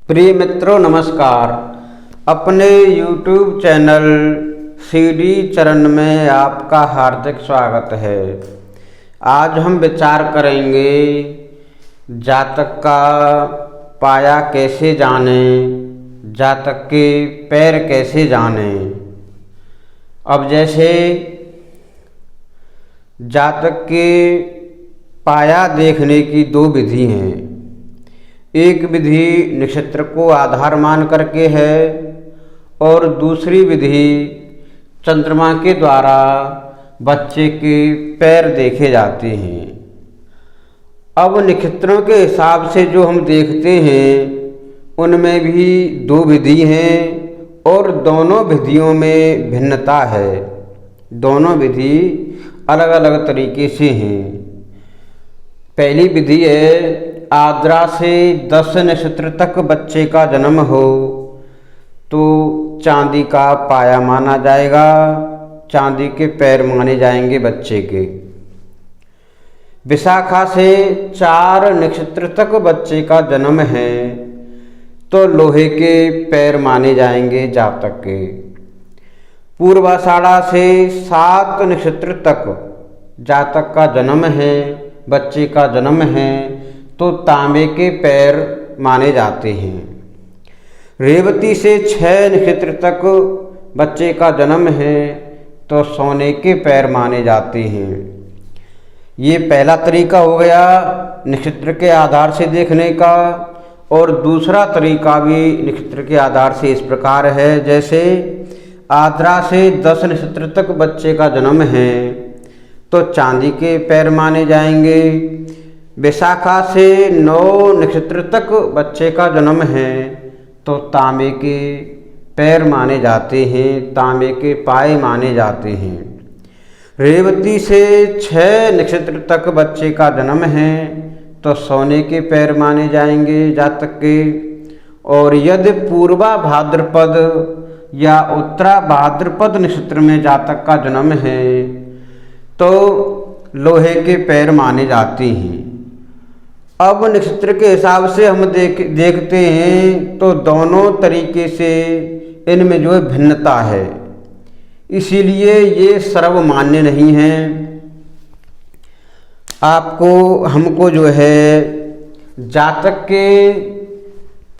प्रिय मित्रों नमस्कार। अपने YouTube चैनल सीडी चरण में आपका हार्दिक स्वागत है। आज हम विचार करेंगे जातक का पाया कैसे जाने, जातक के पैर कैसे जाने। अब जैसे जातक के पाया देखने की दो विधि हैं। एक विधि नक्षत्र को आधार मान करके है और दूसरी विधि चंद्रमा के द्वारा बच्चे के पैर देखे जाते हैं। अब नक्षत्रों के हिसाब से जो हम देखते हैं उनमें भी दो विधि हैं और दोनों विधियों में भिन्नता है। दोनों विधि अलग अलग तरीके से हैं। पहली विधि है आद्रा से 10 नक्षत्र तक बच्चे का जन्म हो तो चांदी का पाया माना जाएगा, चांदी के पैर माने जाएंगे बच्चे के। विशाखा से 4 नक्षत्र तक बच्चे का जन्म है तो लोहे के पैर माने जाएंगे जातक के। पूर्वाषाढ़ा से 7 नक्षत्र तक जातक का जन्म है, बच्चे का जन्म है तो तांबे के पैर माने जाते हैं। रेवती से 6 नक्षत्र तक बच्चे का जन्म है तो सोने के पैर माने जाते हैं। ये पहला तरीका हो गया नक्षत्र के आधार से देखने का। और दूसरा तरीका भी नक्षत्र के आधार से इस प्रकार है, जैसे आद्रा से 10 नक्षत्र तक बच्चे का जन्म है तो चांदी के पैर माने जाएंगे। विशाखा से 9 नक्षत्र तक बच्चे का जन्म है तो तांबे के पैर माने जाते हैं, तांबे के पाए माने जाते हैं। रेवती से 6 नक्षत्र तक बच्चे का जन्म है तो सोने के पैर माने जाएंगे जातक के। और यदि पूर्वा भाद्रपद या उत्तरा भाद्रपद नक्षत्र में जातक का जन्म है तो लोहे के पैर माने जाते हैं। अब नक्षत्र के हिसाब से हम देखते हैं तो दोनों तरीके से इनमें जो है भिन्नता है, इसीलिए ये सर्वमान्य नहीं है। हमको जो है जातक के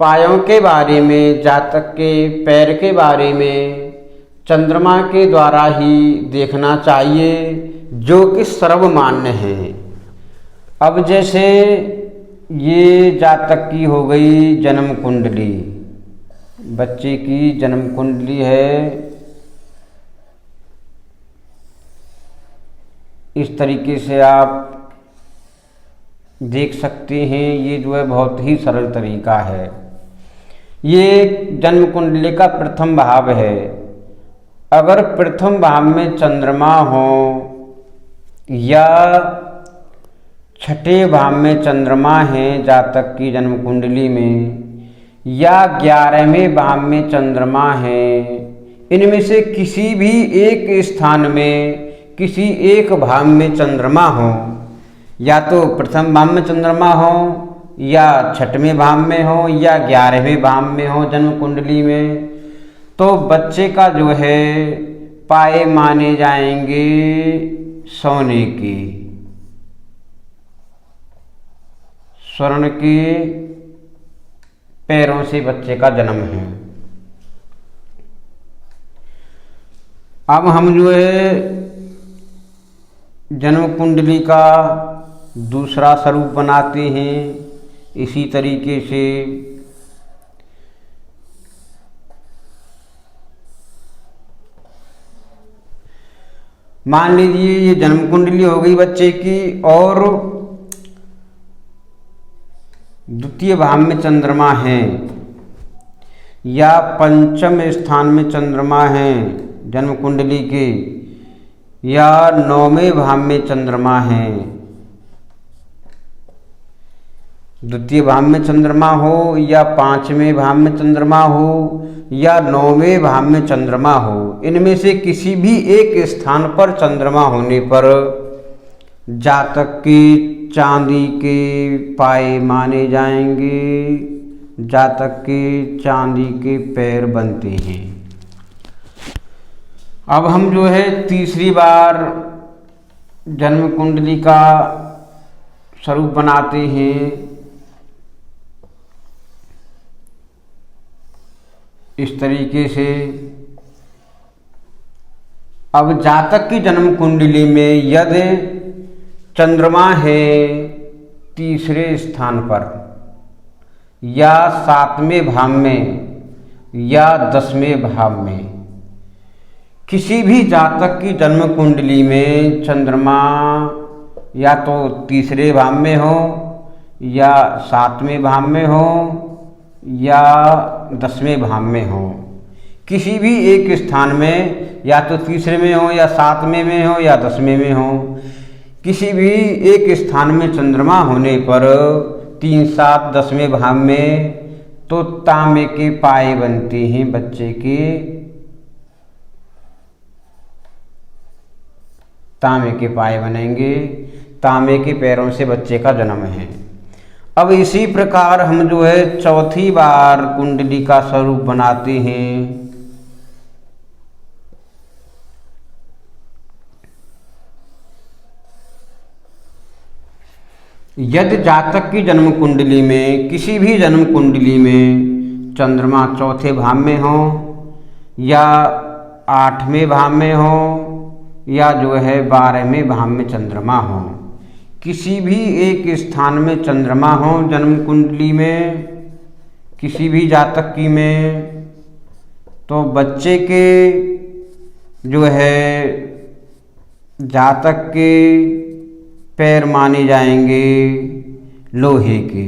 पायों के बारे में, जातक के पैर के बारे में चंद्रमा के द्वारा ही देखना चाहिए, जो कि सर्वमान्य है। अब जैसे ये जातक की हो गई जन्म कुंडली, बच्चे की जन्म कुंडली है। इस तरीके से आप देख सकते हैं। ये जो है बहुत ही सरल तरीका है। ये जन्म कुंडली का प्रथम भाव है। अगर प्रथम भाव में चंद्रमा हो या छठे भाव में चंद्रमा है जातक की जन्म कुंडली में, या 11वें भाव में चंद्रमा है, इनमें से किसी भी एक स्थान में किसी एक भाव में चंद्रमा हो, या तो प्रथम भाव में चंद्रमा हो या छठवें भाव में हो या 11वें भाव में हो जन्म कुंडली में, तो बच्चे का जो है पाए माने जाएंगे सोने के, स्वर्ण के पैरों से बच्चे का जन्म है। अब हम जो है जन्म कुंडली का दूसरा स्वरूप बनाते हैं। इसी तरीके से मान लीजिए ये जन्म कुंडली हो गई बच्चे की और द्वितीय भाव में चंद्रमा है या पंचम स्थान में चंद्रमा है जन्म कुंडली के, या 9वें भाव में चंद्रमा है। द्वितीय भाव में चंद्रमा हो या 5वें भाव में चंद्रमा हो या 9वें भाव में चंद्रमा हो, इनमें से किसी भी एक स्थान पर चंद्रमा होने पर जातक की चांदी के पाए माने जाएंगे जातक के चांदी के पैर बनते हैं। अब हम जो है तीसरी बार जन्म कुंडली का स्वरूप बनाते हैं। इस तरीके से अब जातक की जन्म कुंडली में यदि चंद्रमा है तीसरे स्थान पर या 7वें भाव में या 10वें भाव में, किसी भी जातक की जन्म कुंडली में चंद्रमा या तो तीसरे भाव में हो या 7वें भाव में हो या 10वें भाव में हो, किसी भी एक स्थान में या तो तीसरे में हो या 7वें में हो या 10वें में हो, किसी भी एक स्थान में चंद्रमा होने पर 3, 7, 10वें भाव में तो तांबे के पाए बनते हैं। बच्चे के तांबे के पाए बनेंगे, तांबे के पैरों से बच्चे का जन्म है। अब इसी प्रकार हम जो है चौथी बार कुंडली का स्वरूप बनाते हैं। यदि जातक की जन्म कुंडली में, किसी भी जन्म कुंडली में चंद्रमा चौथे भाव में हो या 8वें भाव में हो या जो है 12वें भाव में चंद्रमा हो, किसी भी एक स्थान में चंद्रमा हो जन्म कुंडली में किसी भी जातक की में, तो बच्चे के जो है जातक के पैर माने जाएंगे लोहे के,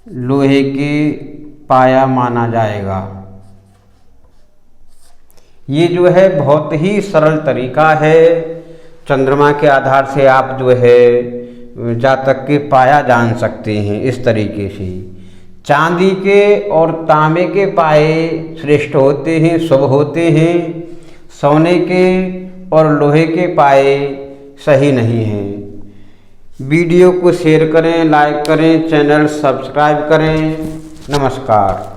लोहे के पाया माना जाएगा। ये जो है बहुत ही सरल तरीका है। चंद्रमा के आधार से आप जो है जातक के पाया जान सकते हैं। इस तरीके से चांदी के और तांबे के पाए श्रेष्ठ होते हैं, शुभ होते हैं। सोने के और लोहे के पाए सही नहीं हैं। वीडियो को शेयर करें, लाइक करें, चैनल सब्सक्राइब करें। नमस्कार।